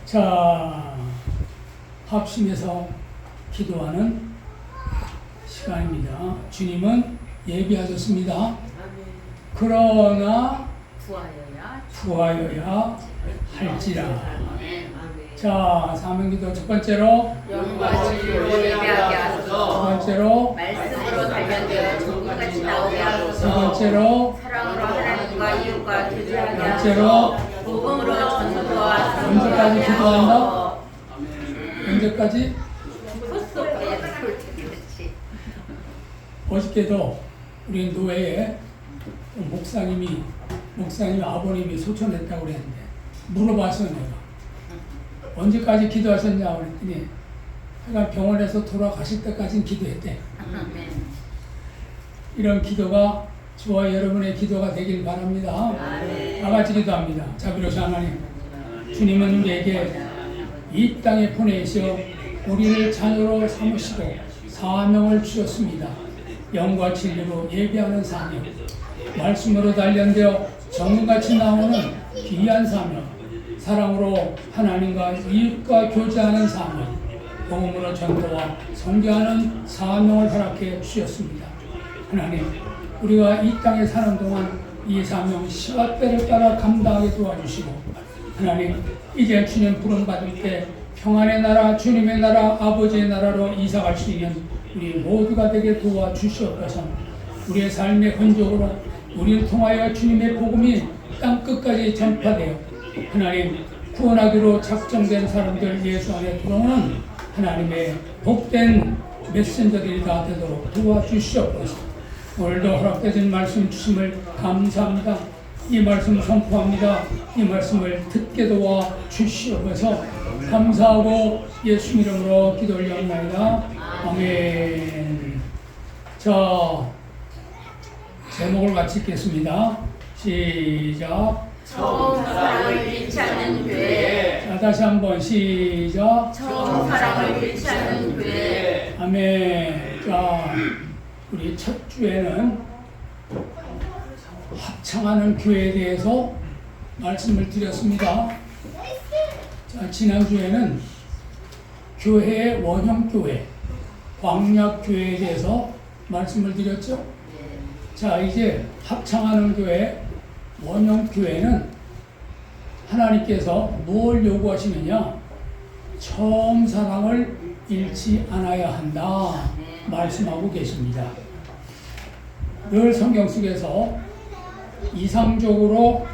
자, 합심해서 기도하는 시간입니다. 주님은 예비하셨습니다. 그러나 구하여야 할지라. 자, 사명기도 첫 번째로 영과 진리로 예배하게 하소서. 두 번째로 말씀으로 단련되어 종같이 나오게 하소서. 세 번째로 사랑으로 하나님과 이웃과 교제하게 번째로 하소서. 복음으로 전도와 언제까지 기도한다? 언제까지? 그렇지. 어저께도 우리 노회에 목사님 아버님이 소천했다고 그랬는데 물어봤어요. 내가 언제까지 기도하셨냐고 그랬더니 제가 병원에서 돌아가실 때까지는 기도했대. 이런 기도가 저와 여러분의 기도가 되길 바랍니다. 다 같이 기도합니다. 자비로우신 하나님, 주님은 우리에게 이 땅에 보내셔 우리를 자녀로 삼으시고 사명을 주셨습니다. 영과 진리로 예배하는 사명, 말씀으로 단련되어 정같이 나오는 귀한 사명, 사랑으로 하나님과 이웃과 교제하는 사명, 복음으로 전도와 선교하는 사명을 허락해 주셨습니다. 하나님, 우리가 이 땅에 사는 동안 이 사명 시와 때를 따라 감당하게 도와주시고, 하나님, 이제 주님 부름받을 때 평안의 나라, 주님의 나라, 아버지의 나라로 이사갈 수 있는 우리 모두가 되게 도와주시옵소서. 우리의 삶의 흔적으로 우리를 통하여 주님의 복음이 땅 끝까지 전파되어 하나님 구원하기로 작정된 사람들 예수 안에 들어오는 하나님의 복된 메신저들이 다 되도록 도와주시옵소서. 오늘도 허락되신 말씀 주심을 감사합니다. 이 말씀 선포합니다. 이 말씀을 듣게 도와 주시옵소서. 감사하고 예수 이름으로 기도 올려옵나이다. 아멘. 자, 제목을 같이 읽겠습니다. 시작. 처음 사랑을 잃지 않는 교회. 자, 다시 한번 시작. 처음 사랑을 잃지 않는 교회. 아멘. 자, 우리 첫 주에는 합창하는 교회에 대해서 말씀을 드렸습니다. 자, 지난주에는 교회의 원형교회, 광약교회에 대해서 말씀을 드렸죠. 자, 이제 합창하는 교회, 원형교회는 하나님께서 뭘 요구하시느냐? 처음 사랑을 잃지 않아야 한다 말씀하고 계십니다. 늘 성경 속에서 이상적으로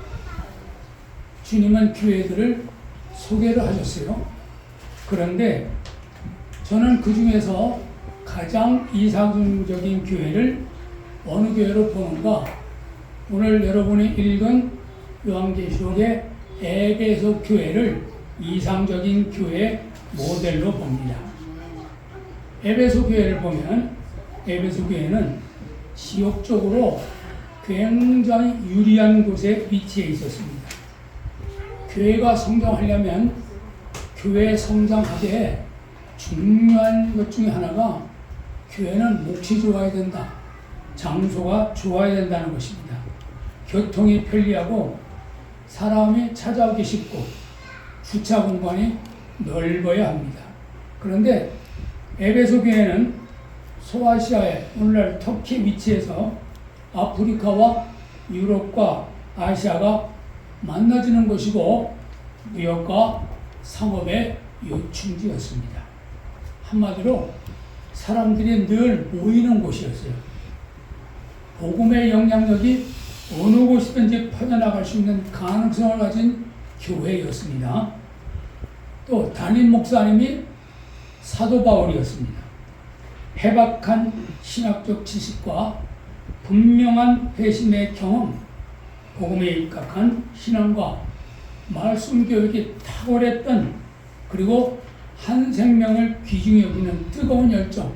주님은 교회들을 소개를 하셨어요. 그런데 저는 그 중에서 가장 이상적인 교회를 어느 교회로 보는가? 오늘 여러분이 읽은 요한계시록의 에베소 교회를 이상적인 교회 모델로 봅니다. 에베소 교회를 보면 에베소 교회는 지역적으로 굉장히 유리한 곳에 위치해 있었습니다. 교회가 성장하려면 교회 성장하기에 중요한 것 중에 하나가 교회는 몫이 좋아야 된다. 장소가 좋아야 된다는 것입니다. 교통이 편리하고 사람이 찾아오기 쉽고 주차 공간이 넓어야 합니다. 그런데 에베소 교회는 소아시아의 오늘날 터키 위치해서 아프리카와 유럽과 아시아가 만나지는 곳이고 무역과 상업의 요충지였습니다. 한마디로 사람들이 늘 모이는 곳이었어요. 복음의 영향력이 어느 곳이든지 퍼져나갈 수 있는 가능성을 가진 교회였습니다. 또 담임 목사님이 사도 바울이었습니다. 해박한 신학적 지식과 분명한 회심의 경험, 복음에 입각한 신앙과 말씀 교육이 탁월했던, 그리고 한 생명을 귀중히 여기는 뜨거운 열정,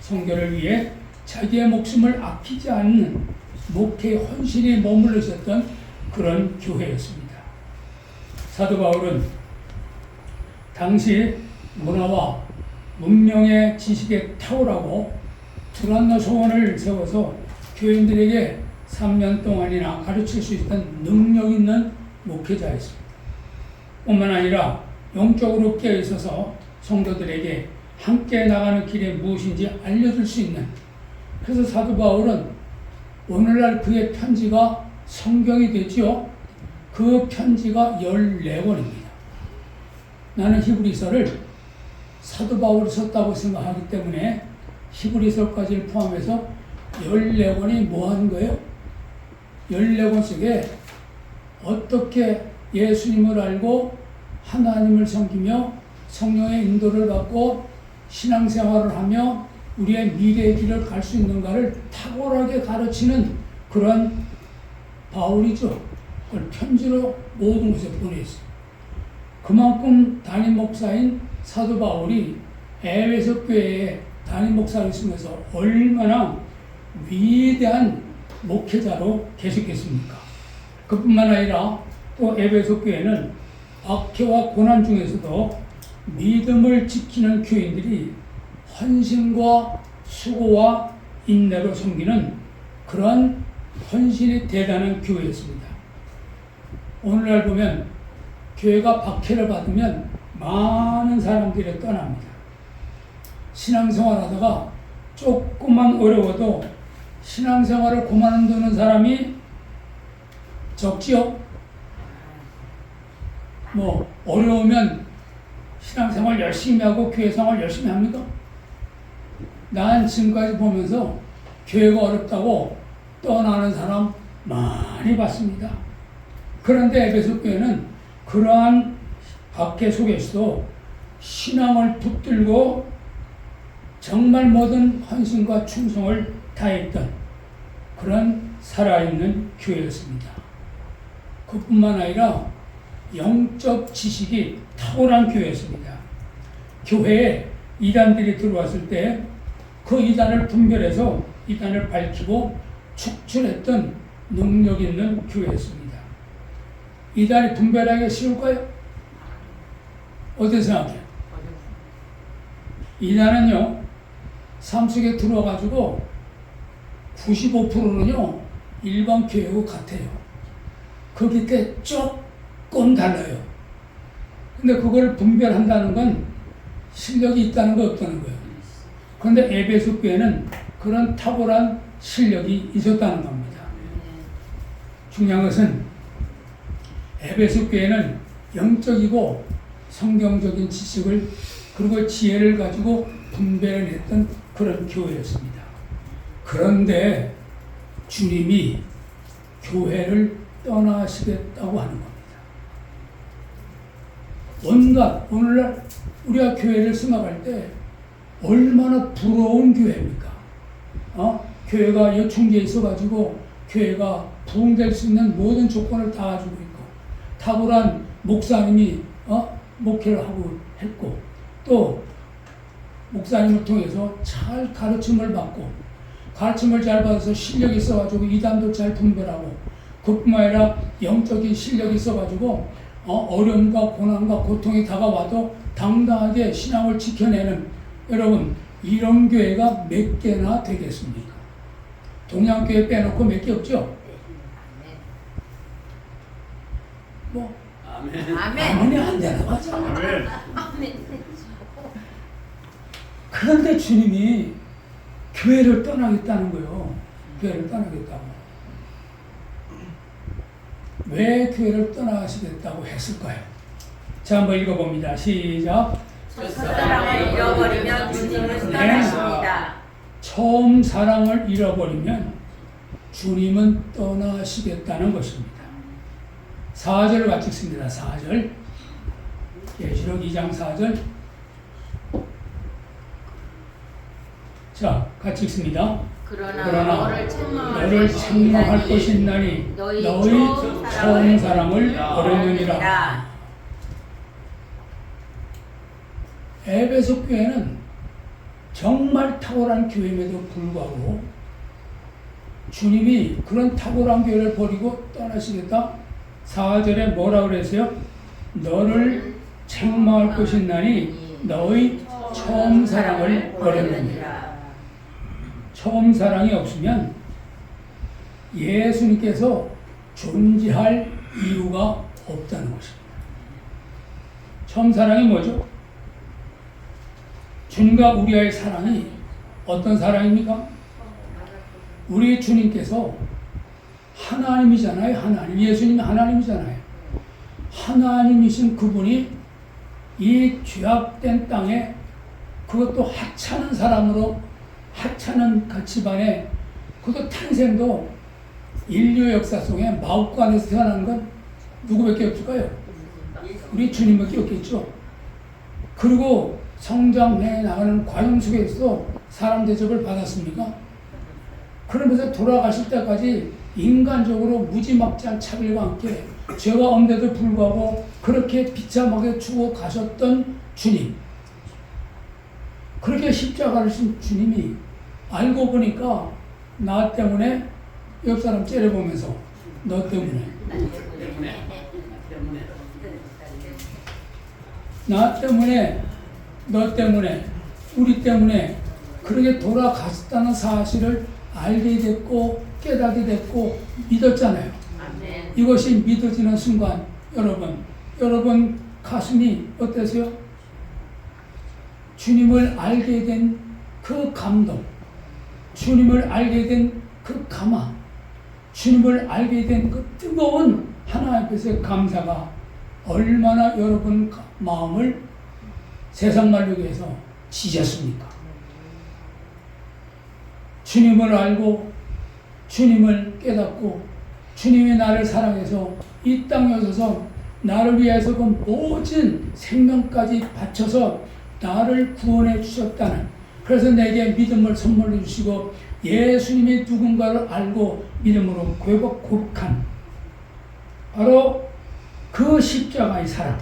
선교를 위해 자기의 목숨을 아끼지 않는 목회의 헌신이 머물러 있었던 그런 교회였습니다. 사도 바울은 당시 문화와 문명의 지식에 탁월하고 두란노 소원을 세워서 교인들에게 3년 동안이나 가르칠 수 있던 능력 있는 목회자였습니다. 뿐만 아니라 영적으로 깨어있어서 성도들에게 함께 나가는 길에 무엇인지 알려줄 수 있는, 그래서 사도 바울은 오늘날 그의 편지가 성경이 되지요. 그 편지가 14권입니다. 나는 히브리서를 사도 바울이 썼다고 생각하기 때문에 히브리서까지를 포함해서 14권이 뭐 하는 거예요? 14권 속에 어떻게 예수님을 알고 하나님을 섬기며 성령의 인도를 받고 신앙생활을 하며 우리의 미래의 길을 갈 수 있는가를 탁월하게 가르치는 그런 바울이죠. 그걸 편지로 모든 곳에 보내있어요. 그만큼 담임 목사인 사도 바울이 에베소 교회에 담임 목사를 쓰면서 얼마나 위대한 목회자로 계셨겠습니까? 그뿐만 아니라 또 에베소 교회는 박해와 고난 중에서도 믿음을 지키는 교인들이 헌신과 수고와 인내로 섬기는 그런 헌신이 대단한 교회였습니다. 오늘날 보면 교회가 박해를 받으면 많은 사람들이 떠납니다. 신앙생활 하다가 조금만 어려워도 신앙생활을 그만두는 사람이 적지요? 뭐 어려우면 신앙생활 열심히 하고 교회생활 열심히 합니까? 난 지금까지 보면서 교회가 어렵다고 떠나는 사람 많이 봤습니다. 그런데 에베소 교회는 그러한 박해 속에서도 신앙을 붙들고 정말 모든 헌신과 충성을 다했던 그런 살아있는 교회였습니다. 그뿐만 아니라 영적 지식이 탁월한 교회였습니다. 교회에 이단들이 들어왔을 때 그 이단을 분별해서 이단을 밝히고 축출했던 능력 있는 교회였습니다. 이단이 분별하기 쉬울까요? 어떻게 생각해요? 이단은요, 삶 속에 들어와가지고 95%는요, 일반 교회하고 같아요. 그 밑에 조금 달라요. 근데 그걸 분별한다는 건 실력이 있다는 거 없다는 거예요. 그런데 에베소 교회는 그런 탁월한 실력이 있었다는 겁니다. 중요한 것은 에베소 교회는 영적이고 성경적인 지식을 그리고 지혜를 가지고 분별해냈던 그런 교회였습니다. 그런데 주님이 교회를 떠나시겠다고 하는 겁니다. 온갖 오늘날 우리가 교회를 생각할 때 얼마나 부러운 교회입니까? 교회가 요충지에 있어가지고 교회가 부흥될 수 있는 모든 조건을 다 가지고 있고 탁월한 목사님이 목회를 하고 했고 또 목사님을 통해서 잘 가르침을 받고 가르침을 잘 받아서 실력이 있어가지고 이단도 잘 분별하고 그뿐만 아니라 영적인 실력이 있어가지고 어려움과 고난과 고통이 다가와도 당당하게 신앙을 지켜내는 여러분 이런 교회가 몇 개나 되겠습니까? 동양교회 빼놓고 몇 개 없죠? 뭐 아멘. 아멘이 안 되나 맞아. 그런데 주님이 교회를 떠나겠다는 거예요. 교회를 떠나겠다고. 왜 교회를 떠나시겠다고 했을까요? 자, 한번 읽어봅니다. 시작. 첫사랑을 잃어버리면 주님을 떠나십니다. 처음 사랑을 잃어버리면 주님은 떠나시겠다는 것입니다. 4절 같이 읽습니다. 4절. 계시록 2장 4절. 자, 같이 읽습니다. 그러나 너를 책망할 것이 있나니 너희 처음 사랑을 버렸느니라. 에베소 교회는 정말 탁월한 교회임에도 불구하고 주님이 그런 탁월한 교회를 버리고 떠나시겠다? 4절에 뭐라 그랬어요? 너를 책망할 것이 있나니 너희 처음 사랑을 버렸느니라. 처음 사랑이 없으면 예수님께서 존재할 이유가 없다는 것입니다. 처음 사랑이 뭐죠? 주님과 우리와의 사랑이 어떤 사랑입니까? 우리 주님께서 하나님이잖아요. 하나님. 예수님이 하나님이잖아요. 하나님이신 그분이 이 죄악된 땅에 그것도 하찮은 사람으로 하찮은 그 집안에 그것도 탄생도 인류 역사 속에 마옥간에서 태어난 건 누구밖에 없을까요? 우리 주님밖에 없겠죠. 그리고 성장해 나가는 과정 속에서 사람 대접을 받았습니까? 그러면서 돌아가실 때까지 인간적으로 무지막지한 차별과 함께 죄가 없는데도 불구하고 그렇게 비참하게 죽어가셨던 주님, 그렇게 십자가를 신 주님이 알고 보니까 나 때문에 옆 사람 째려보면서 너 때문에 나 때문에 너 때문에 우리 때문에 그렇게 돌아가셨다는 사실을 알게 됐고 깨닫게 됐고 믿었잖아요. 이것이 믿어지는 순간 여러분 가슴이 어떠세요? 주님을 알게 된 그 감동, 주님을 알게 된 그 감화, 주님을 알게 된 그 뜨거운 하나님 앞에서의 감사가 얼마나 여러분 마음을 세상 말로 해서 지졌습니까? 주님을 알고 주님을 깨닫고 주님이 나를 사랑해서 이 땅에 오셔서 나를 위해서 그 모든 생명까지 바쳐서 나를 구원해 주셨다는, 그래서 내게 믿음을 선물해 주시고 예수님이 누군가를 알고 믿음으로 고백한 바로 그 십자가의 사랑.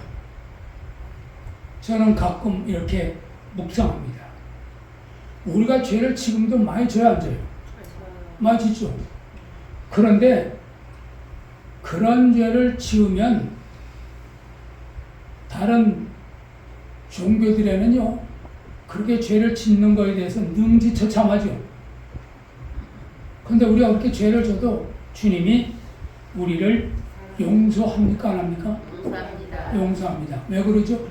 저는 가끔 이렇게 묵상합니다. 우리가 죄를 지금도 많이 져야 안 져요? 많이 짓죠. 그런데 그런 죄를 지으면 다른 종교들에는요, 그렇게 죄를 짓는 거에 대해서 능지처참하죠. 근데 우리가 그렇게 죄를 져도 주님이 우리를 용서합니까? 안 합니까? 용서합니다. 왜 그러죠?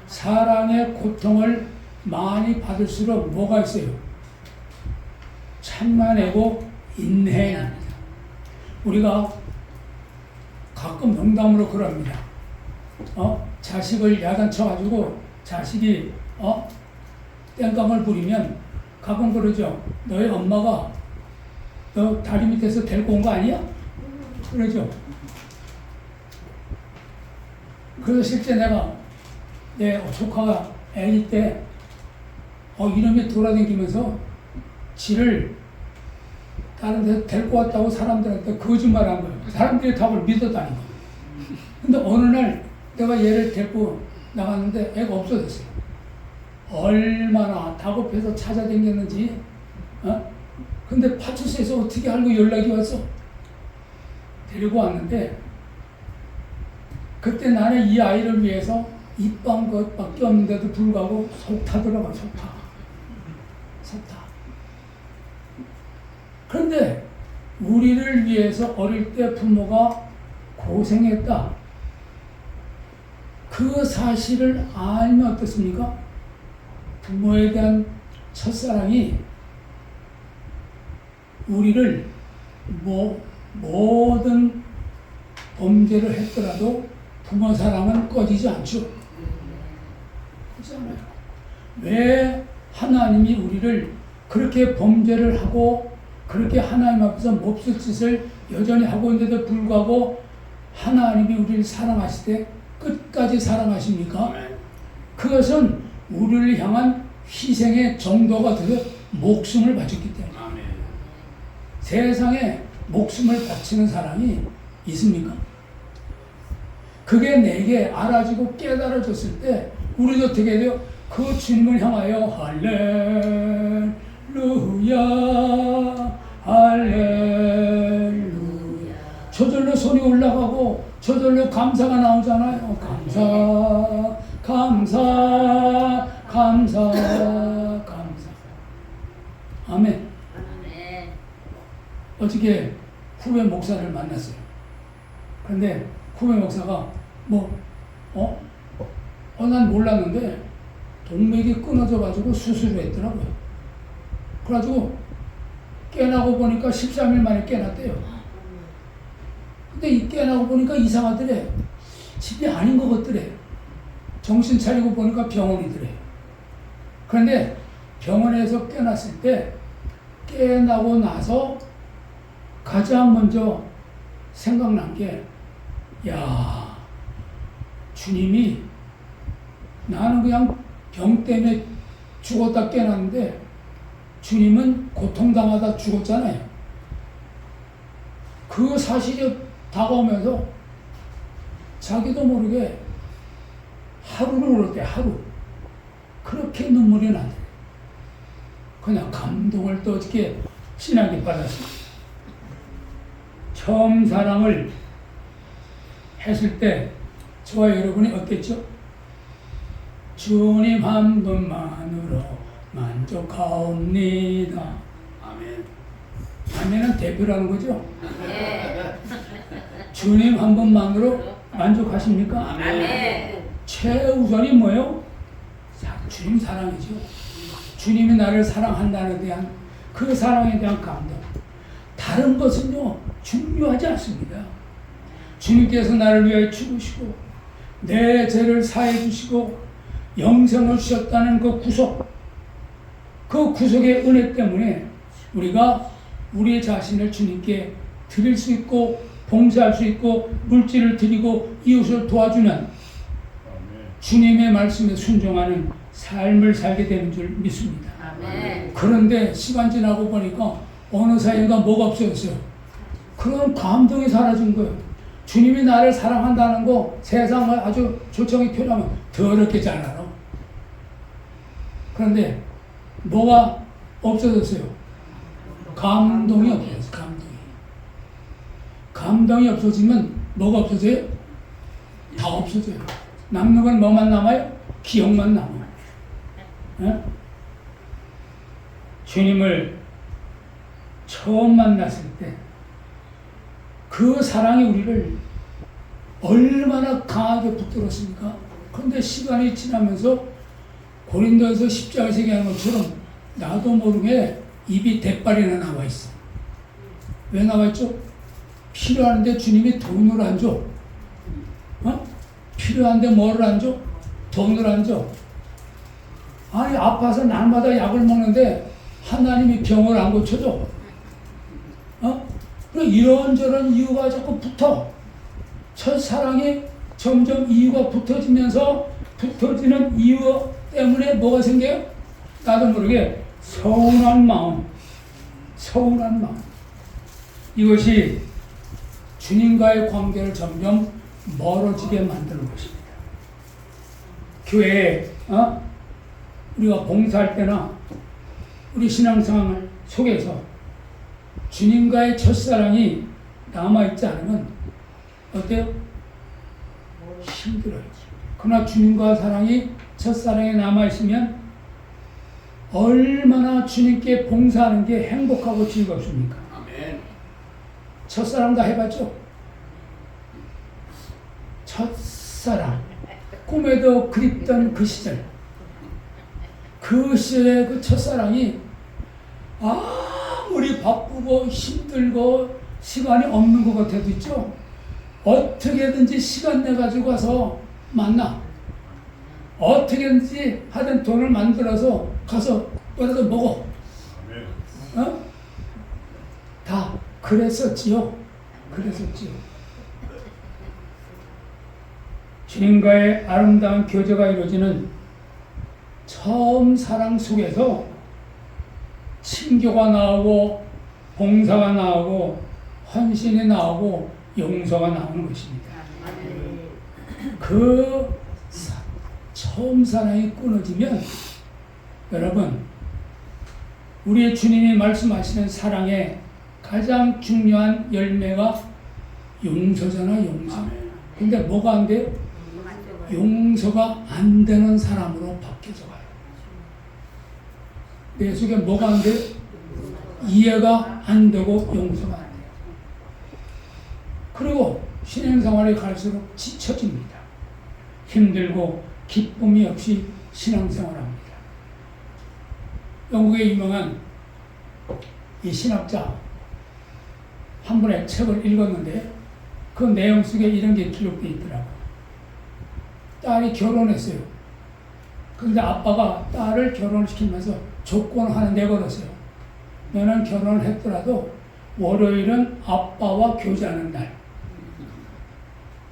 사랑의 고통을 많이 받을수록 뭐가 있어요? 참아내고 인내해야 합니다. 우리가 가끔 농담으로 그럽니다. 자식을 야단쳐가지고 자식이 땡깡을 부리면 가끔 그러죠. 너희 엄마가 너 다리 밑에서 데리고 온 거 아니야? 그러죠. 그래서 실제 내가 내 조카가 애기 때 이놈이 돌아다니면서 지를 다른 데서 데리고 왔다고 사람들한테 거짓말한 거예요. 사람들이 답을 믿었다는 거예요. 근데 어느 날 내가 얘를 데리고 나갔는데 애가 없어졌어요. 얼마나 다급해서 찾아다녔는지. 근데 파출소에서 어떻게 알고 연락이 왔어? 데리고 왔는데 그때 나는 이 아이를 위해서 입방 것밖에 없는데도 불구하고 속 타더라고요. 속 타. 그런데 우리를 위해서 어릴 때 부모가 고생했다. 그 사실을 알면 어떻습니까? 부모에 대한 첫사랑이 우리를 모든 범죄를 했더라도 부모 사랑은 꺼지지 않죠. 그렇지 않아요. 왜 하나님이 우리를 그렇게 범죄를 하고 그렇게 하나님 앞에서 몹쓸 짓을 여전히 하고 있는데도 불구하고 하나님이 우리를 사랑하실 때 끝까지 사랑하십니까? 그것은 우리를 향한 희생의 정도가 되어 목숨을 바쳤기 때문에. 세상에 목숨을 바치는 사람이 있습니까? 그게 내게 알아지고 깨달아졌을 때 우리도 어떻게 돼요? 그 주님을 향하여 할렐루야 할렐루야, 저절로 손이 올라가고 저절로 감사가 나오잖아요. 감사. 아멘. 어저께 후배 목사를 만났어요. 그런데 후배 목사가 난 몰랐는데 동맥이 끊어져가지고 수술을 했더라고요. 그래가지고 깨나고 보니까 13일 만에 깨났대요. 근데 이 깨나고 보니까 이상하더래. 집이 아닌 것 같더래. 정신 차리고 보니까 병원이더래. 그런데 병원에서 깨났을 때 깨나고 나서 가장 먼저 생각난 게, 야, 주님이 나는 그냥 병 때문에 죽었다 깨났는데 주님은 고통당하다 죽었잖아요. 그 사실이 다가오면서 자기도 모르게 하루를 울었대. 하루. 그렇게 눈물이 나대. 그냥 감동을 또 어떻게 신하게 받았습니다. 처음 사랑을 했을 때 저와 여러분이 어땠죠? 주님 한 분만으로 만족하옵니다. 아멘. 아멘은 대표라는 거죠. 네. 주님 한 분만으로 만족하십니까? 아멘. 최우선이 뭐예요? 주님 사랑이죠. 주님이 나를 사랑한다는 대한 그 사랑에 대한 감동. 다른 것은요 중요하지 않습니다. 주님께서 나를 위해 죽으시고 내 죄를 사해 주시고 영생을 주셨다는 그 구속, 그 구속의 은혜 때문에 우리가 우리 자신을 주님께 드릴 수 있고 봉사할 수 있고 물질을 드리고 이웃을 도와주는 주님의 말씀에 순종하는 삶을 살게 되는 줄 믿습니다. 아멘. 그런데 시간 지나고 보니까 어느 사이인가 뭐가 없어졌어요. 그런 감동이 사라진 거예요. 주님이 나를 사랑한다는 거 세상을 아주 조청이 표현하면 더럽게 잘 알아. 그런데 뭐가 없어졌어요? 감동이 없어졌어요. 감동이 없어지면 뭐가 없어져요? 다 없어져요. 남는 건 뭐만 남아요? 기억만 남아요. 네? 주님을 처음 만났을 때 그 사랑이 우리를 얼마나 강하게 붙들었습니까? 그런데 시간이 지나면서 고린도에서 십자가에서 얘기하는 것처럼 나도 모르게 입이 대빨이나 나와 있어. 왜 나와 있죠? 필요한데 주님이 돈을 안 줘. 필요한데 뭐를 안 줘? 돈을 안 줘. 아니 아파서 날마다 약을 먹는데 하나님이 병을 안 고쳐줘. 이런저런 이유가 자꾸 붙어. 첫사랑이 점점 이유가 붙어지면서 붙어지는 이유 때문에 뭐가 생겨요? 나도 모르게 서운한 마음. 이것이 주님과의 관계를 점점 멀어지게 만드는 것입니다. 교회에 우리가 봉사할 때나 우리 신앙생활 속에서 주님과의 첫사랑이 남아있지 않으면 어때요? 힘들어요. 그러나 주님과 사랑이 첫사랑에 남아있으면 얼마나 주님께 봉사하는 게 행복하고 즐겁습니까? 아멘. 첫사랑 다 해봤죠? 첫사랑. 꿈에도 그립던 그 시절. 그 시절의 그 첫사랑이 아무리 바쁘고 힘들고 시간이 없는 것 같아도 있죠? 어떻게든지 시간 내가지고 가서 만나. 어떻게든지 하든 돈을 만들어서 가서 뭐라도 먹어. 다 그랬었지요. 주님과의 아름다운 교제가 이루어지는 처음 사랑 속에서 친교가 나오고 봉사가 나오고 헌신이 나오고 용서가 나오는 것입니다. 그 처음 사랑이 끊어지면 여러분 우리의 주님이 말씀하시는 사랑의 가장 중요한 열매가 용서잖아. 용서. 근데 뭐가 안 돼요? 용서가 안 되는 사람으로 바뀌어져 가요. 내 속에 뭐가 안 돼요? 이해가 안 되고 용서가 안 돼요. 그리고 신앙생활에 갈수록 지쳐집니다. 힘들고 기쁨이 없이 신앙생활합니다. 영국의 유명한 이 신학자 한 분의 책을 읽었는데 그 내용 속에 이런 게 기록되어 있더라고요. 딸이 결혼했어요. 그런데 아빠가 딸을 결혼시키면서 조건을 하나 내걸었어요. 너는 결혼을 했더라도 월요일은 아빠와 교제하는 날.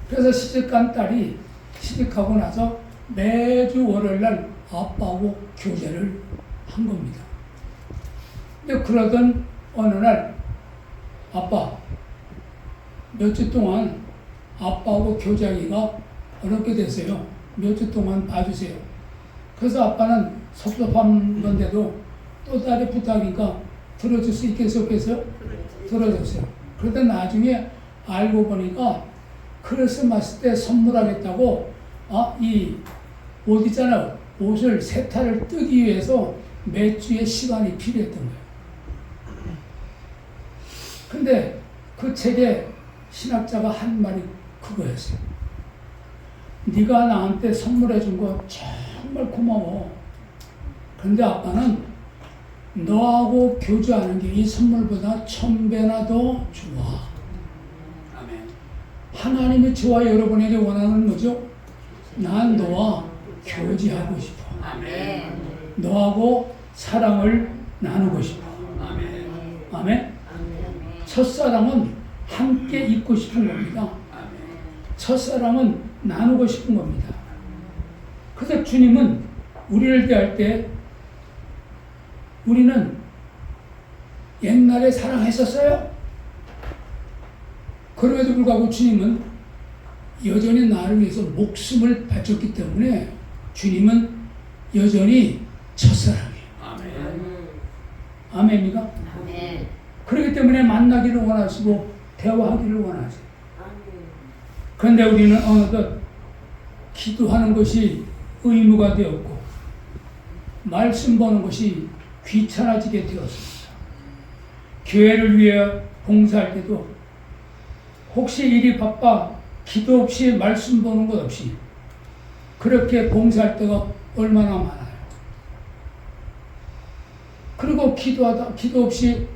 그래서 시집간 딸이 시집가고 나서 매주 월요일날 아빠하고 교제를 한 겁니다. 근데 그러던 어느 날 아빠 몇 주 동안 아빠하고 교제하기가 어렵게 됐어요. 몇 주 동안 봐주세요. 그래서 아빠는 섭섭한 건데도 또 딸이 부탁하니까 들어줄 수 있겠어요? 들어줬어요. 그러다 나중에 알고 보니까 크리스마스 때 선물하겠다고 이 옷 있잖아요. 옷을 세타를 뜨기 위해서 몇 주의 시간이 필요했던 거예요. 근데 그 책에 신학자가 한 말이 그거였어요. 네가 나한테 선물해 준 거 정말 고마워. 그런데 아빠는 너하고 교제하는 게 이 선물보다 1000배나 더 좋아. 아멘. 하나님이 저와 여러분에게 원하는 뭐죠? 난 너와 교제하고 싶어. 아멘. 너하고 사랑을 나누고 싶어. 아멘. 아멘? 첫사랑은 함께 있고 싶은 겁니다. 아멘. 첫사랑은 나누고 싶은 겁니다. 그래서 주님은 우리를 대할 때 우리는 옛날에 사랑했었어요. 그럼에도 불구하고 주님은 여전히 나를 위해서 목숨을 바쳤기 때문에 주님은 여전히 첫사랑이에요. 아멘. 아멘입니까? 아멘. 그렇기 때문에 만나기를 원하시고 대화하기를 원하세요. 그런데 우리는 어느덧 기도하는 것이 의무가 되었고 말씀 보는 것이 귀찮아지게 되었습니다. 교회를 위해 봉사할 때도 혹시 일이 바빠 기도 없이 말씀 보는 것 없이 그렇게 봉사할 때가 얼마나 많아요. 그리고 기도 없이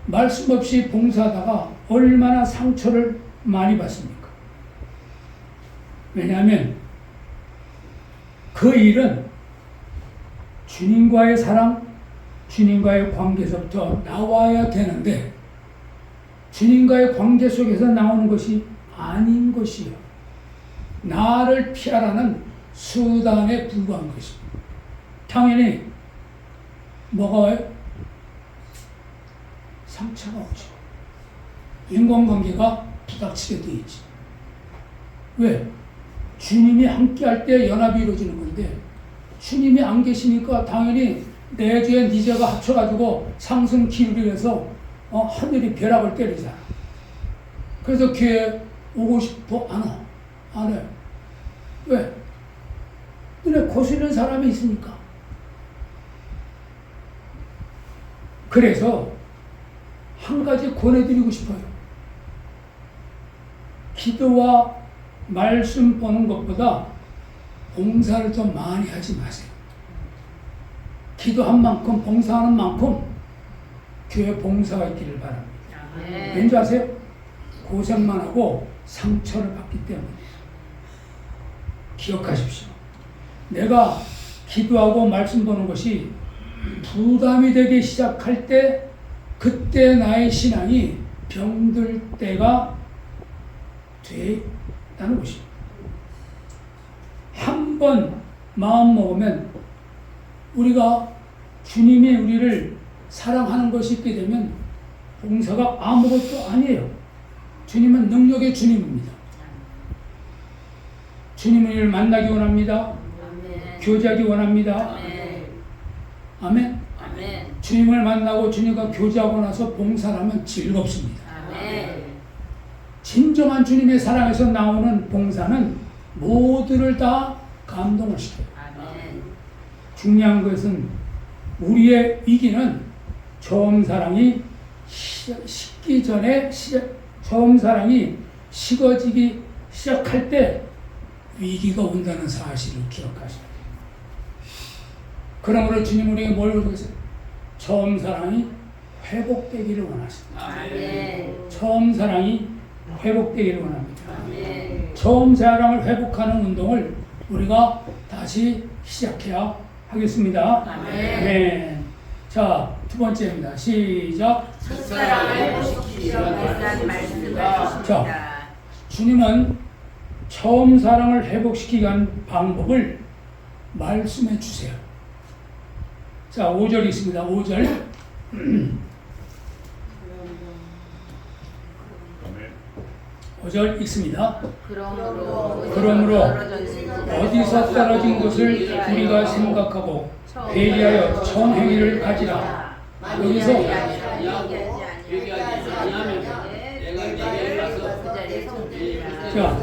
말씀 없이 봉사하다가 얼마나 상처를 많이 받습니까? 왜냐하면 그 일은 주님과의 사랑, 주님과의 관계에서부터 나와야 되는데 주님과의 관계 속에서 나오는 것이 아닌 것이요. 나를 피하라는 수단에 불과한 것입니다. 당연히 뭐가 와요? 상처가 오죠. 인간관계가 부닥치게 되어 있지. 왜? 주님이 함께할 때 연합이 이루어지는 건데 주님이 안 계시니까 당연히 내 죄, 네 죄가 합쳐가지고 상승 기울이 해서 하늘이 벼락을 때리잖아. 그래서 교회 오고 싶어? 안 와. 안 해요. 왜? 눈에 거스르는 사람이 있으니까. 그래서 한 가지 권해드리고 싶어요. 기도와 말씀 보는 것보다 봉사를 좀 많이 하지 마세요. 기도한 만큼 봉사하는 만큼 교회 봉사가 있기를 바랍니다. 왠지 아세요? 고생만 하고 상처를 받기 때문에. 기억하십시오. 내가 기도하고 말씀 보는 것이 부담이 되기 시작할 때 그때 나의 신앙이 병들 때가 됐다는 것입니다. 한 번 마음 먹으면 우리가 주님이 우리를 사랑하는 것이 있게 되면 봉사가 아무것도 아니에요. 주님은 능력의 주님입니다. 주님을 우리를 만나기 원합니다. 아멘. 교제하기 원합니다. 아멘. 아멘. 아멘. 주님을 만나고 주님과 교제하고 나서 봉사를 하면 즐겁습니다. 아멘. 진정한 주님의 사랑에서 나오는 봉사는 모두를 다 감동을 시켜요. 아멘. 중요한 것은 우리의 위기는 처음 사랑이 식기 전에 처음 사랑이 식어지기 시작할 때 위기가 온다는 사실을 기억하셔야 돼요. 그러므로 주님 우리에게 뭘 그러세요? 처음 사랑이 회복되기를 원하십니다. 아멘. 처음 사랑이 회복되기를 원합니다. 아멘. 처음 사랑을 회복하는 운동을 우리가 다시 시작해야 하겠습니다. 아멘. 네. 자, 두 번째입니다. 시작. 첫사랑을 회복시키시려 애쓰는 말씀을 주십니다. 자, 주님은 처음 사랑을 회복시키기 위한 방법을 말씀해 주세요. 자, 5절 있습니다. 5절. 5절 읽습니다. 그러므로 어디서 떨어진 것을 우리가 생각하고 회개하여 청행위를 가지라. 여기서 자,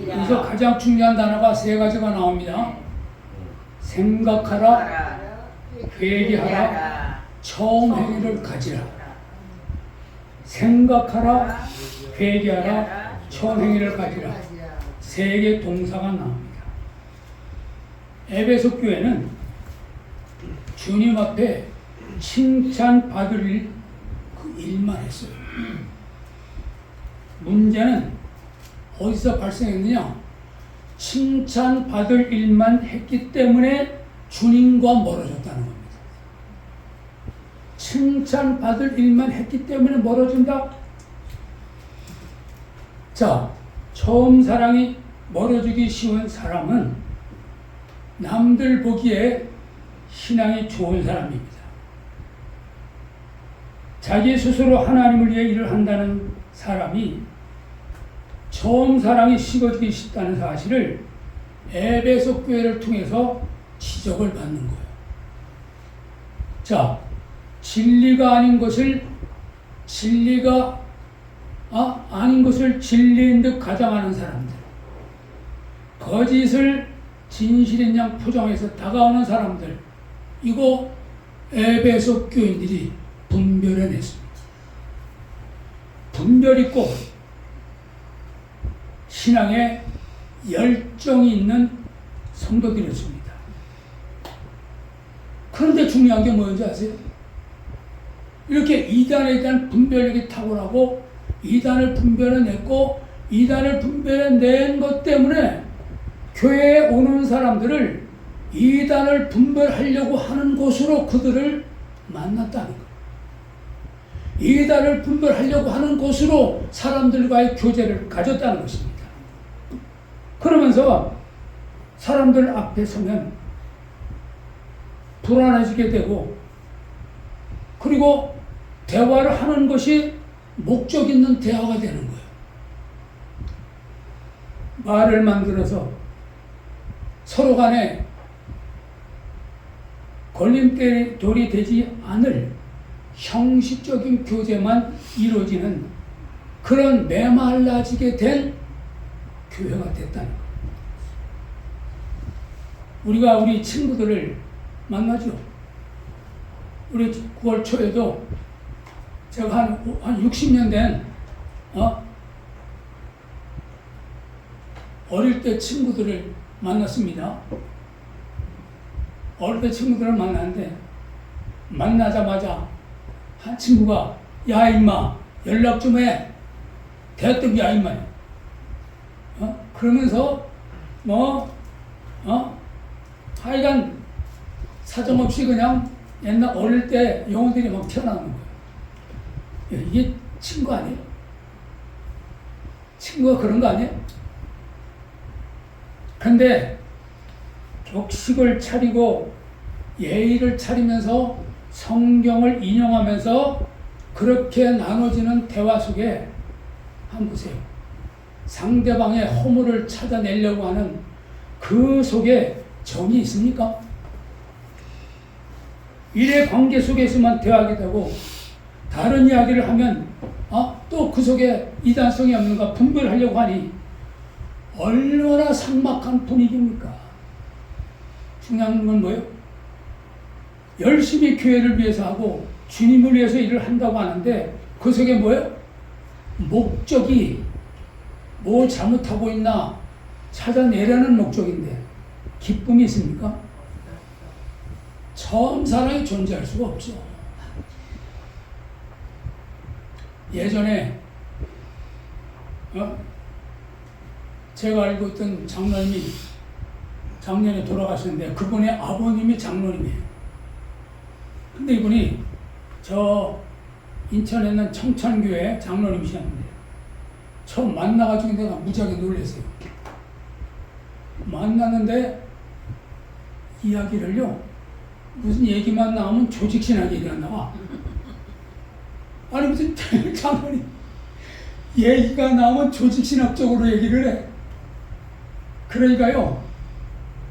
여기서 가장 중요한 단어가 세 가지가 나옵니다. 생각하라, 회개하라, 청행위를 가지라. 생각하라, 회개하라, 청행위를 가지라. 세 개의 동사가 나옵니다. 에베소 교회는 주님 앞에 칭찬받을 그 일만 했어요. 문제는 어디서 발생했느냐? 칭찬받을 일만 했기 때문에 주님과 멀어졌다는 겁니다. 칭찬받을 일만 했기 때문에 멀어진다? 자, 처음 사랑이 멀어지기 쉬운 사람은 남들 보기에 신앙이 좋은 사람입니다. 자기 스스로 하나님을 위해 일을 한다는 사람이 처음 사랑이 식어지기 쉽다는 사실을 에베소 교회를 통해서 지적을 받는 거예요. 자, 진리가 아닌 것을 아닌 것을 진리인 듯 가장하는 사람들, 거짓을 진실인 양 포장해서 다가오는 사람들, 이거 에베소 교인들이 분별해냈습니다. 분별 있고 신앙에 열정이 있는 성도들이었습니다. 그런데 중요한 게 뭔지 아세요? 이렇게 이단에 대한 분별력이 탁월하고 이단을 분별해냈고 이단을 분별해낸 것 때문에 교회에 오는 사람들을 이단을 분별하려고 하는 곳으로 그들을 만났다는 거예요. 이단을 분별하려고 하는 곳으로 사람들과의 교제를 가졌다는 것입니다. 그러면서 사람들 앞에 서면 불안해지게 되고, 그리고 대화를 하는 것이 목적 있는 대화가 되는 거예요. 말을 만들어서 서로 간에 걸림돌이 되지 않을 형식적인 교제만 이루어지는 그런 메말라지게 된 교회가 됐다는 거예요. 우리가 우리 친구들을 만나죠. 우리 9월 초에도 제가 한 60년 된 어릴 때 친구들을 만났습니다. 어릴 때 친구들을 만났는데 만나자마자 한 친구가 야 임마 연락 좀 해. 대뜸 야 임마. 그러면서 하여간 사정없이 그냥 옛날 어릴 때 영혼들이 막 튀어나오는 거예요. 이게 친구 아니에요? 친구가 그런 거 아니에요? 근데 격식을 차리고 예의를 차리면서 성경을 인용하면서 그렇게 나눠지는 대화 속에 한번 보세요. 상대방의 허물을 찾아내려고 하는 그 속에 정이 있습니까? 일의 관계 속에서만 대화하게 되고 다른 이야기를 하면 또 그 속에 이단성이 없는가 분별하려고 하니 얼마나 삭막한 분위기입니까? 중요한 건 뭐예요? 열심히 교회를 위해서 하고 주님을 위해서 일을 한다고 하는데 그 속에 뭐예요? 목적이 뭐 잘못하고 있나, 찾아내려는 목적인데 기쁨이 있습니까? 처음 사랑이 존재할 수가 없죠. 예전에 제가 알고 있던 장로님이 작년에 돌아가셨는데 그분의 아버님이 장로님이에요. 근데 이분이 저 인천에 있는 청천교회 장로님이셨는데 처음 만나가지고 내가 무지하게 놀랐어요. 만났는데 이야기를요, 무슨 얘기만 나오면 조직신학 얘기가 나와. 아니 무슨 장로님 얘기가 나오면 조직신학적으로 얘기를 해. 그러니까요,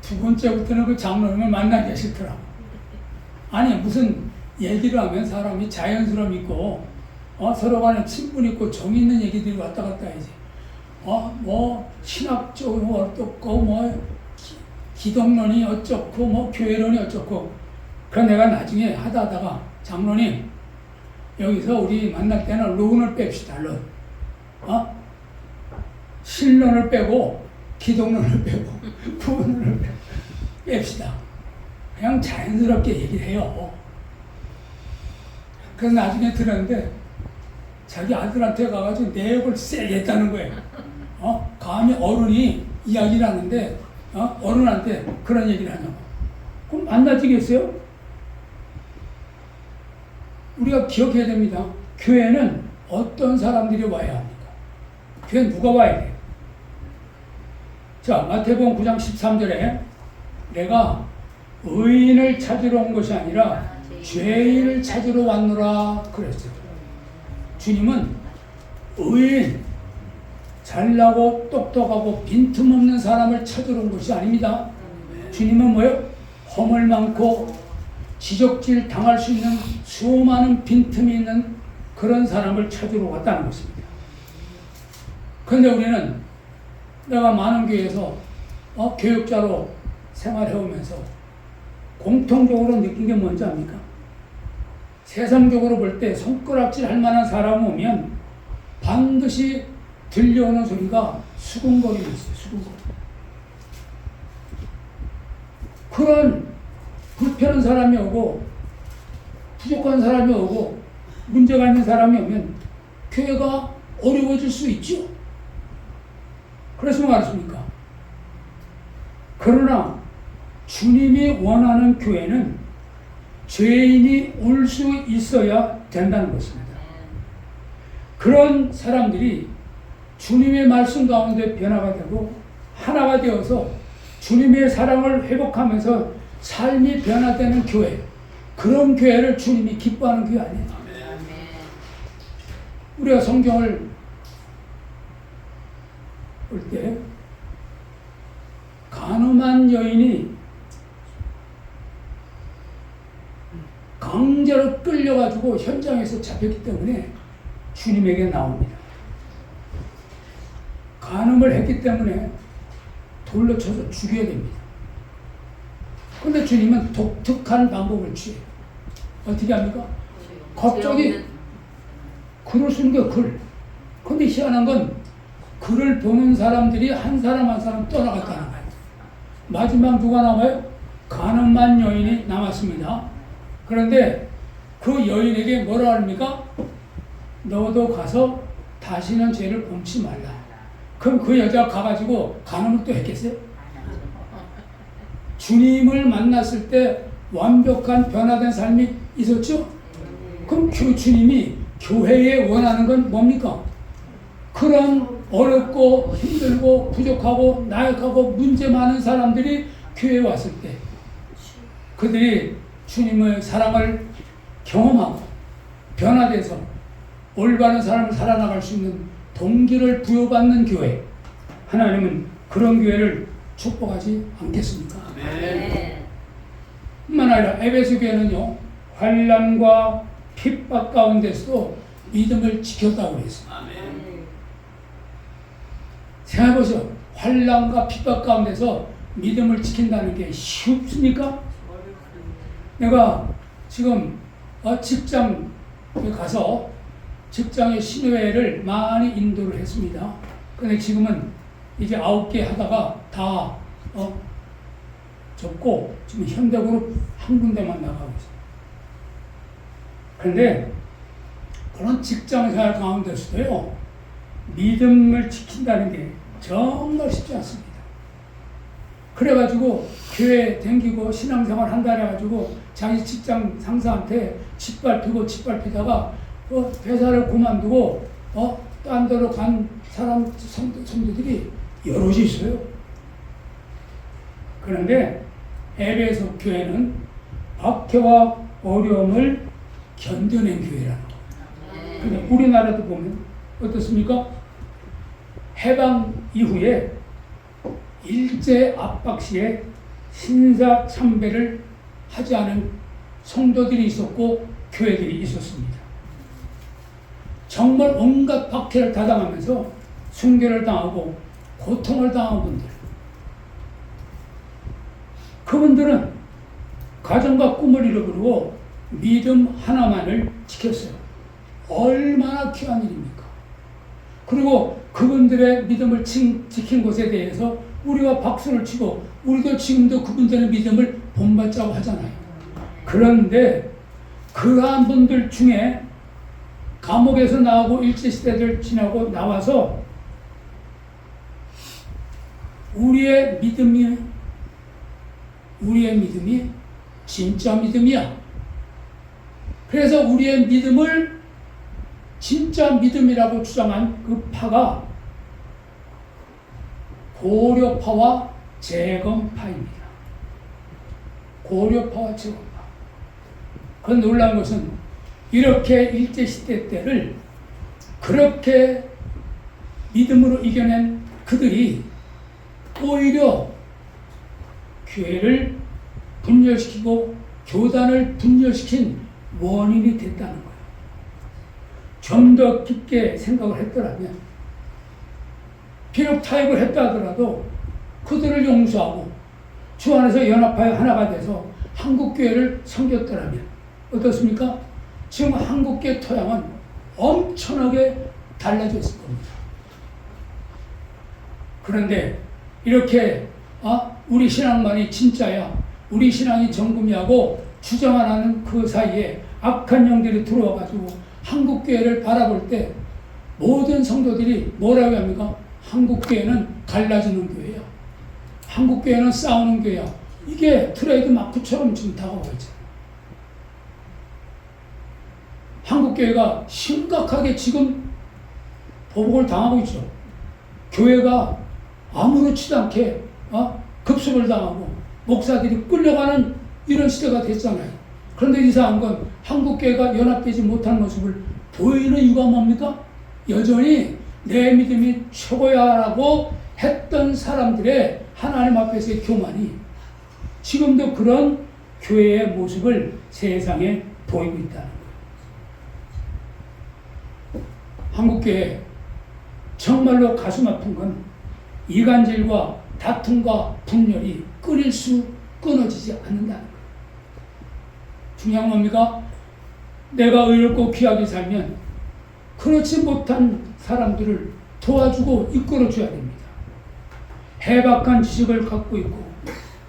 두 번째부터는 그 장로님을 만나기 싫더라고. 아니 무슨 얘기를 하면 사람이 자연스러움 있고 서로 간에 친분 있고 정이 있는 얘기들이 왔다 갔다 해야지. 뭐 신학적으로 어떻고 뭐 기독론이 어쩌고 뭐 교회론이 어쩌고. 그래서 내가 나중에 하다가 장로님 여기서 우리 만날 때는 론을 뺍시다. 론. 신론을 빼고 기독론을 빼고 구원론을 뺍시다. 그냥 자연스럽게 얘기를 해요. 그래서 나중에 들었는데 자기 아들한테 가가지고 내역을 세게 했다는 거예요. 감히 어른이 이야기를 하는데 어른한테 그런 얘기를 하냐고. 그럼 만나지겠어요? 우리가 기억해야 됩니다. 교회는 어떤 사람들이 와야 합니까? 교회는 누가 와야 돼요? 자, 마태복음 9장 13절에 내가 의인을 찾으러 온 것이 아니라 죄인을 찾으러 왔노라 그랬어요. 주님은 의인, 잘나고 똑똑하고 빈틈없는 사람을 찾으러 온 것이 아닙니다. 주님은 뭐예요? 허물 많고 지적질 당할 수 있는 수많은 빈틈이 있는 그런 사람을 찾으러 왔다는 것입니다. 그런데 우리는 내가 많은 교회에서 교육자로 생활해오면서 공통적으로 느낀 게 뭔지 압니까? 세상적으로 볼 때 손가락질 할 만한 사람 오면 반드시 들려오는 소리가 수군거림이 있어요. 수군거림. 그런 불편한 사람이 오고 부족한 사람이 오고 문제가 있는 사람이 오면 교회가 어려워질 수 있죠. 그래서 말했습니까? 그러나 주님이 원하는 교회는 죄인이 올 수 있어야 된다는 것입니다. 그런 사람들이 주님의 말씀 가운데 변화가 되고 하나가 되어서 주님의 사랑을 회복하면서 삶이 변화되는 교회, 그런 교회를 주님이 기뻐하는 교회 아니에요. 우리가 성경을 볼 때 간음한 여인이 강제로 끌려가지고 현장에서 잡혔기 때문에 주님에게 나옵니다. 간음을 했기 때문에 돌로 쳐서 죽여야 됩니다. 그런데 주님은 독특한 방법을 취해요. 어떻게 합니까? 갑자기 글을 쓴 게 글. 그런데 희한한 건 글을 보는 사람들이 한 사람 한 사람 떠나갔다는 거예요. 마지막 누가 남아요? 간음한 여인이 남았습니다. 그런데 그 여인에게 뭐라 합니까? 너도 가서 다시는 죄를 범치 말라. 그럼 그 여자가 가가지고 간음을 또 했겠어요? 주님을 만났을 때 완벽한 변화된 삶이 있었죠? 그럼 주님이 교회에 원하는 건 뭡니까? 그런 어렵고 힘들고 부족하고 나약하고 문제 많은 사람들이 교회에 왔을 때 그들이 주님의 사랑을 경험하고 변화돼서 올바른 삶을 살아나갈 수 있는 동기를 부여받는 교회, 하나님은 그런 교회를 축복하지 않겠습니까? 뿐만 아니라 에베소 교회는요, 환난과 핍박 가운데서도 믿음을 지켰다고 했습니다. 생각해보세요. 환난과 핍박 가운데서 믿음을 지킨다는 게 쉽습니까? 내가 지금 직장에 가서 직장의 신회를 많이 인도를 했습니다. 그런데 지금은 이제 9개 하다가 다 접고 지금 현대그룹 한 군데만 나가고 있어요. 그런데 그런 직장생활 가운데서도요, 믿음을 지킨다는 게 정말 쉽지 않습니다. 그래가지고 교회 댕기고 신앙생활 한다 해가지고 자기 직장 상사한테 짓밟히다가 회사를 그만두고 딴 데로 간 사람 성도들이 여럿이 있어요. 그런데 에베소 교회는 박해와 어려움을 견뎌낸 교회라는 거예요. 근데 우리나라도 보면 어떻습니까? 해방 이후에 일제 압박 시에 신사 참배를 하지 않은 성도들이 있었고 교회들이 있었습니다. 정말 온갖 박해를 타당하면서 순교를 당하고 고통을 당한 분들, 그분들은 가정과 꿈을 잃어버리고 믿음 하나만을 지켰어요. 얼마나 귀한 일입니까? 그리고 그분들의 믿음을 지킨 것에 대해서 우리가 박수를 치고 우리도 지금도 그분들의 믿음을 본받자고 하잖아요. 그런데 그러한 분들 중에 감옥에서 나오고 일제시대를 지나고 나와서 우리의 믿음이 진짜 믿음이야. 그래서 우리의 믿음을 진짜 믿음이라고 주장한 그 파가 고려파와 재검파입니다. 고려파와 재검파. 그 놀라운 것은 이렇게 일제시대 때를 그렇게 믿음으로 이겨낸 그들이 오히려 교회를 분열시키고 교단을 분열시킨 원인이 됐다는 거예요. 좀 더 깊게 생각을 했더라면, 비록 타협을 했다 하더라도 그들을 용서하고 주 안에서 연합하여 하나가 돼서 한국교회를 섬겼더라면 어떻습니까? 지금 한국교회 토양은 엄청나게 달라졌을 겁니다. 그런데 이렇게 우리 신앙만이 진짜야, 우리 신앙이 정금이하고 주장을 하는 그 사이에 악한 영들이 들어와가지고 한국교회를 바라볼 때 모든 성도들이 뭐라고 합니까? 한국교회는 갈라지는 교회야. 한국교회는 싸우는 교회야. 이게 트레이드 마크처럼 지금 다가오고 있잖아요. 한국교회가 심각하게 지금 보복을 당하고 있죠. 교회가 아무렇지도 않게 급습을 당하고 목사들이 끌려가는 이런 시대가 됐잖아요. 그런데 이상한 건 한국교회가 연합되지 못한 모습을 보이는 이유가 뭡니까? 여전히 내 믿음이 최고야라고 했던 사람들의 하나님 앞에서의 교만이 지금도 그런 교회의 모습을 세상에 보이고 있다는 거예요. 한국교회 정말로 가슴 아픈 건 이간질과 다툼과 분열이 끊어지지 않는다는 거예요. 중요한 뭡니까? 내가 의롭고 귀하게 살면 그렇지 못한 사람들을 도와주고 이끌어줘야 됩니다. 해박한 지식을 갖고 있고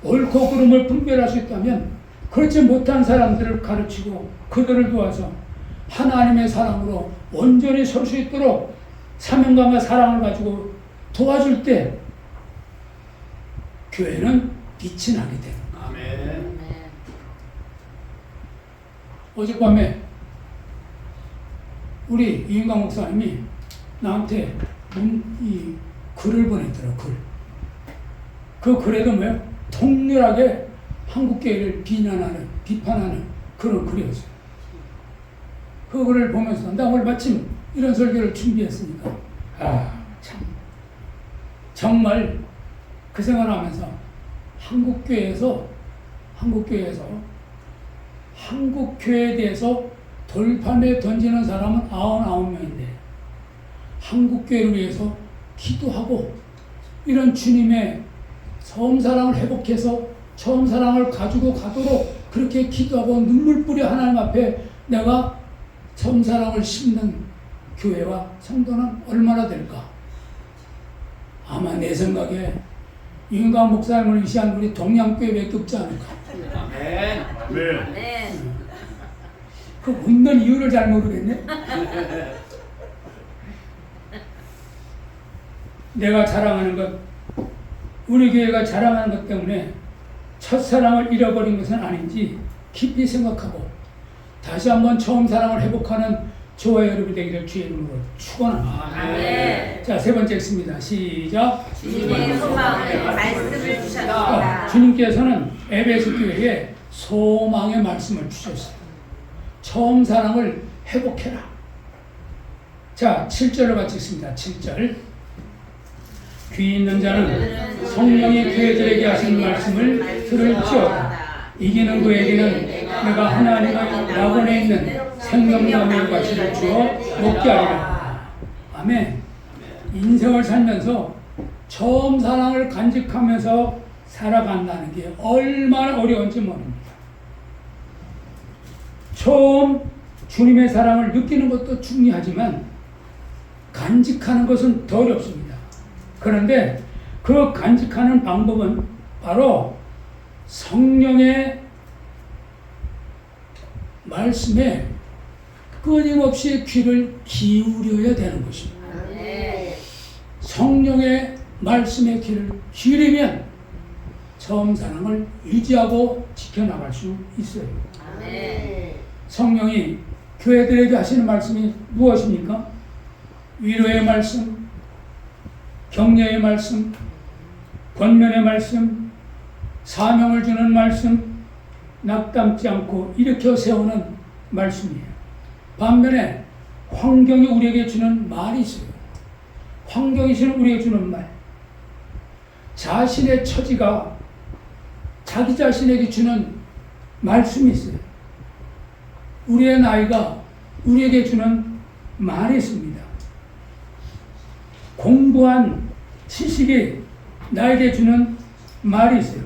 옳고 그름을 분별할 수 있다면 그렇지 못한 사람들을 가르치고 그들을 도와서 하나님의 사랑으로 온전히 설 수 있도록 사명감과 사랑을 가지고 도와줄 때 교회는 빛이 나게 됩니다. 아멘. 어젯밤에 우리 이인강 목사님이 나한테 이 글을 보냈더라고요. 글. 그 글에도 뭐예요? 통렬하게 한국교회를 비판하는 그런 글이었어요. 그 글을 보면서 나 오늘 마침 이런 설교를 준비했으니까 참 정말 그 생각을 하면서 한국교회에 대해서 돌판에 던지는 사람은 99명인데 한국교회를 위해서 기도하고 이런 주님의 처음 사랑을 회복해서 처음 사랑을 가지고 가도록 그렇게 기도하고 눈물 뿌려 하나님 앞에 내가 처음 사랑을 심는 교회와 성도는 얼마나 될까? 아마 내 생각에 윤광 목사님을 위시한 우리 동양교회밖에 없지 않을까. 아멘. 아멘. 그 웃는 이유를 잘 모르겠네. 내가 자랑하는 것, 우리 교회가 자랑하는 것 때문에 첫사랑을 잃어버린 것은 아닌지 깊이 생각하고 다시 한번 처음 사랑을 회복하는 저와 여러분이 되기를 주의 이름으로 축원합니다. 아멘. 자, 세 번째 읽습니다. 시작. 주님의 소망을 말씀을 주셨다. 주님께서는 에베소 교회에 소망의 말씀을 주셨어요. 처음 사랑을 회복해라. 자, 7절을 같이 읽습니다. 7절. 귀 있는 자는 성령이 교회들에게 하신 말씀을 들을지어다. 이기는 그에게는 내가 하나님의 낙원에 있는 생명나무의 가시를 주어 먹게 하리라. 아멘. 인생을 살면서 처음 사랑을 간직하면서 살아간다는 게 얼마나 어려운지 모릅니다. 처음 주님의 사랑을 느끼는 것도 중요하지만 간직하는 것은 더 어렵습니다. 그런데 그 간직하는 방법은 바로 성령의 말씀에 끊임없이 귀를 기울여야 되는 것입니다. 성령의 말씀에 귀를 기울이면 처음 사랑을 유지하고 지켜나갈 수 있어요. 성령이 교회들에게 하시는 말씀이 무엇입니까? 위로의 말씀, 격려의 말씀, 권면의 말씀, 사명을 주는 말씀, 낙담지 않고 일으켜 세우는 말씀이에요. 반면에 환경이 우리에게 주는 말이 있어요. 환경이 우리에게 주는 말. 자신의 처지가 자기 자신에게 주는 말씀이 있어요. 우리의 나이가 우리에게 주는 말이 있습니다. 공부한 지식이 나에게 주는 말이 있어요.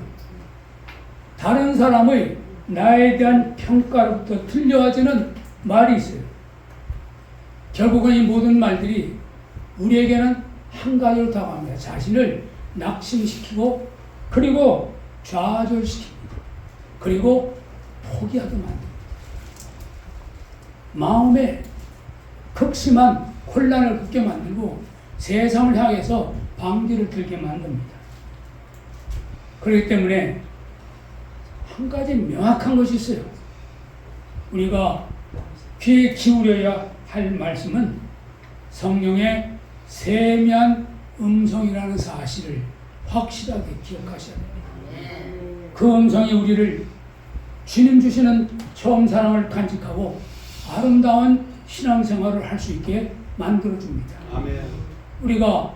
다른 사람의 나에 대한 평가로부터 들려와지는 말이 있어요. 결국은 이 모든 말들이 우리에게는 한 가지로 다가갑니다. 자신을 낙심시키고 그리고 좌절시킵니다. 그리고 포기하게 만듭니다. 마음에 극심한 혼란을 겪게 만들고 세상을 향해서 방귀를 들게 만듭니다. 그렇기 때문에 한 가지 명확한 것이 있어요. 우리가 귀에 기울여야 할 말씀은 성령의 세미한 음성이라는 사실을 확실하게 기억하셔야 됩니다. 그 음성이 우리를 주님 주시는 처음 사랑을 간직하고 아름다운 신앙생활을 할 수 있게 만들어줍니다. 아멘. 우리가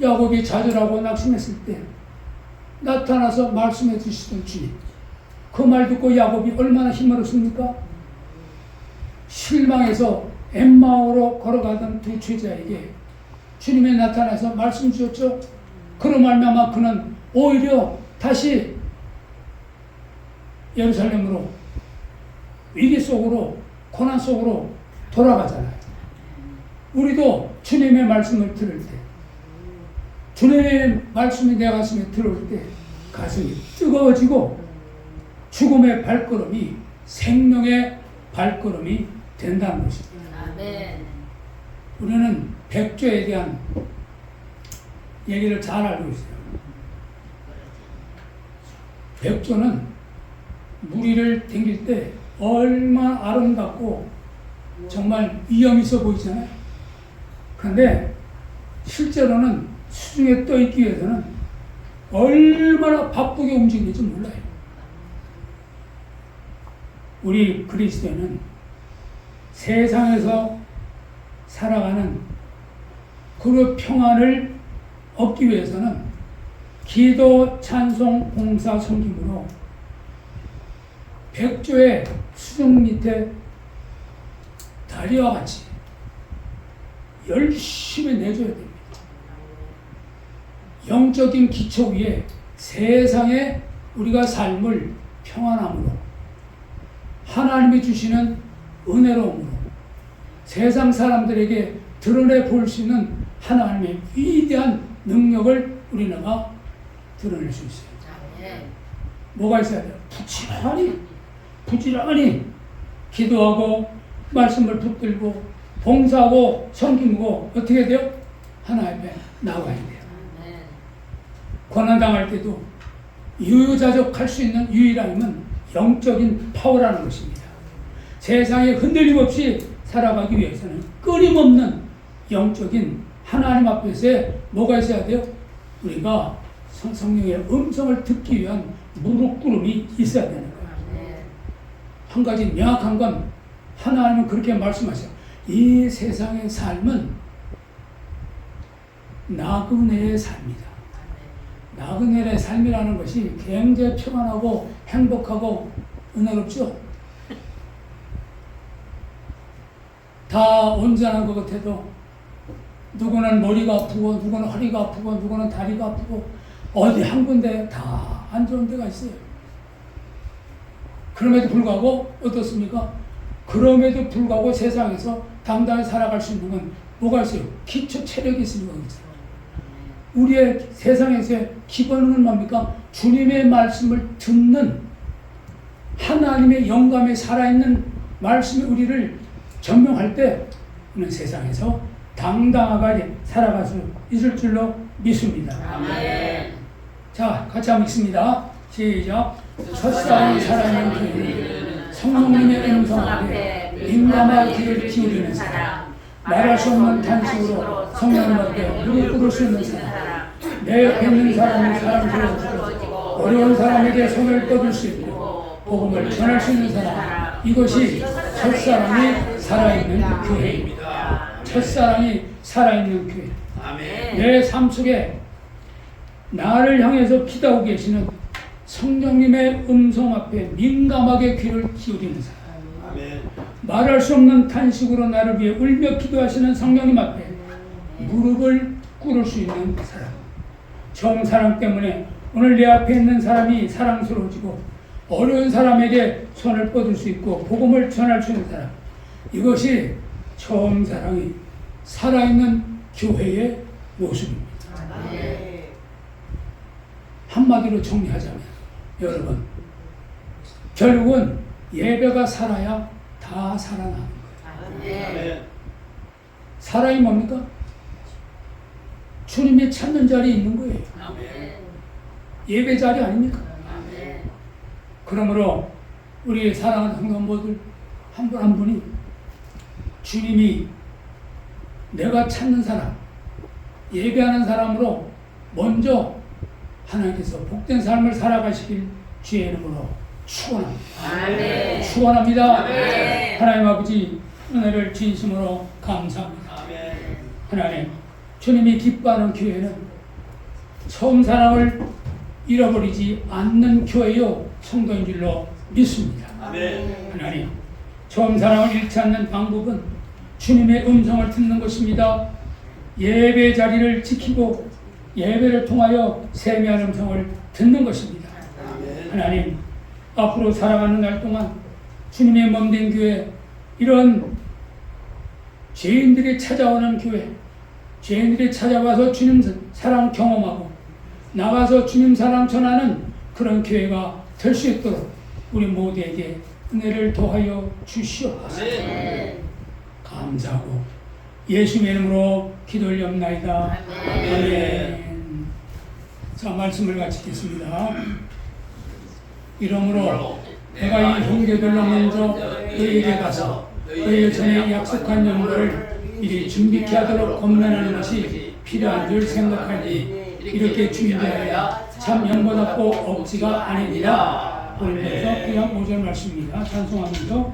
야곱이 좌절하고 낙심했을 때 나타나서 말씀해 주시던 주님, 그 말 듣고 야곱이 얼마나 힘을 얻습니까? 실망해서 엠마오로 걸어가던 두 제자에게 주님이 나타나서 말씀 주셨죠. 그로 말미암아 그는 오히려 다시 예루살렘으로 위기 속으로 고난 속으로 돌아가잖아요. 우리도 주님의 말씀을 들을 때, 주님의 말씀이 내 가슴에 들어올 때 가슴이 뜨거워지고 죽음의 발걸음이 생명의 발걸음이 된다는 것입니다. 아멘. 우리는 백조에 대한 얘기를 잘 알고 있어요. 백조는 무리를 당길 때 얼마나 아름답고 정말 위험 있어 보이잖아요. 그런데 실제로는 수중에 떠 있기 위해서는 얼마나 바쁘게 움직이는지 몰라요. 우리 그리스도는 세상에서 살아가는 그 평안을 얻기 위해서는 기도, 찬송, 봉사, 섬김으로 백조의 수중 밑에 다리와 같이 열심히 내줘야 됩니다. 영적인 기초 위에 세상에 우리가 삶을 평안함으로 하나님이 주시는 은혜로움으로 세상 사람들에게 드러내 볼 수 있는 하나님의 위대한 능력을 우리나라가 드러낼 수 있어요. 뭐가 있어야 돼요? 부지런히 기도하고 말씀을 붙들고 봉사하고 섬기고 어떻게 돼요? 하나님 앞에 나가야 돼요. 고난당할 때도 유유자적할 수 있는 유일한 힘은 영적인 파워라는 것입니다. 세상에 흔들림 없이 살아가기 위해서는 끊임없는 영적인 하나님 앞에서의 뭐가 있어야 돼요? 우리가 성령의 음성을 듣기 위한 무릎 꿇음이 있어야 되는 거예요. 한 가지 명확한 건 하나님은 그렇게 말씀하셔요. 이 세상의 삶은 나그네의 삶이다. 나그네의 삶이라는 것이 굉장히 평안하고 행복하고 은혜롭죠. 다 온전한 것 같아도 누구는 머리가 아프고 누구는 허리가 아프고 누구는 다리가 아프고 어디 한 군데 다 안 좋은 데가 있어요. 그럼에도 불구하고 어떻습니까? 그럼에도 불구하고 세상에서 당당히 살아갈 수 있는 건 뭐가 있어요? 기초 체력이 있으니까 그렇죠. 우리의 세상에서의 기본은 뭡니까? 주님의 말씀을 듣는 하나님의 영감에 살아있는 말씀이 우리를 전명할 때 우리는 세상에서 당당하게 살아갈 수 있을 줄로 믿습니다. 아멘. 자, 같이 한번 읽습니다. 시작. 첫사랑이 살아있는 교회는 성령님의 음성 앞에 민감한 귀를 기울이는 사람, 말할 수 없는 탄식으로 성령 앞에 무릎 꿇을 수 있는 사람, 내 옆에 있는 사람이 사랑스러워지고 어려운 사람에게 손을 뻗을 수 있고 복음을 전할 수 있는 사람, 이것이 첫사랑이 살아있는 교회입니다. 첫사랑이 살아있는 교회. 내 삶 속에 나를 향해서 기도하고 계시는 성령님의 음성 앞에 민감하게 귀를 기울이는 사람, 말할 수 없는 탄식으로 나를 위해 울며 기도하시는 성령님 앞에 무릎을 꿇을 수 있는 사람, 처음 사랑 때문에 오늘 내 앞에 있는 사람이 사랑스러워지고 어려운 사람에게 손을 뻗을 수 있고 복음을 전할 수 있는 사람, 이것이 처음 사랑이 살아있는 교회의 모습입니다. 한마디로 정리하자면 여러분, 결국은 예배가 살아야 다 살아나는 거예요. 사랑이 뭡니까? 주님이 찾는 자리에 있는 거예요. 예배 자리 아닙니까? 그러므로 우리 사랑하는 성도님들 한 분 한 분이 주님이 내가 찾는 사람, 예배하는 사람으로 먼저 하나님께서 복된 삶을 살아가시길 주의 이름으로 축원합니다. 아멘. 축원합니다. 아멘. 하나님 아버지, 은혜를 진심으로 감사합니다. 아멘. 하나님, 주님이 기뻐하는 교회는 처음 사랑을 잃어버리지 않는 교회요 성도인 줄로 믿습니다. 아멘. 하나님, 처음 사랑을 잃지 않는 방법은 주님의 음성을 듣는 것입니다. 예배 자리를 지키고 예배를 통하여 세미한 음성을 듣는 것입니다. 하나님, 앞으로 살아가는 날 동안 주님의 몸된 교회, 이런 죄인들이 찾아오는 교회, 죄인들이 찾아와서 주님 사랑 경험하고 나가서 주님 사랑 전하는 그런 교회가 될 수 있도록 우리 모두에게 은혜를 더하여 주시옵소서. 감사하고 예수님의 이름으로 기도 올리옵나이다. 아멘. 자, 말씀을 같이 읽겠습니다. 이러므로 내가 이 형제들로 먼저 너희에게 가서 너희 전에 약속한 연고를 미리 준비케 하도록 권면하는 것이 필요한 줄 생각하니 이렇게 준비하여야 참 연고답고 억지가 아니니라. 오늘부터 그냥 5절 말씀입니다. 찬송하면서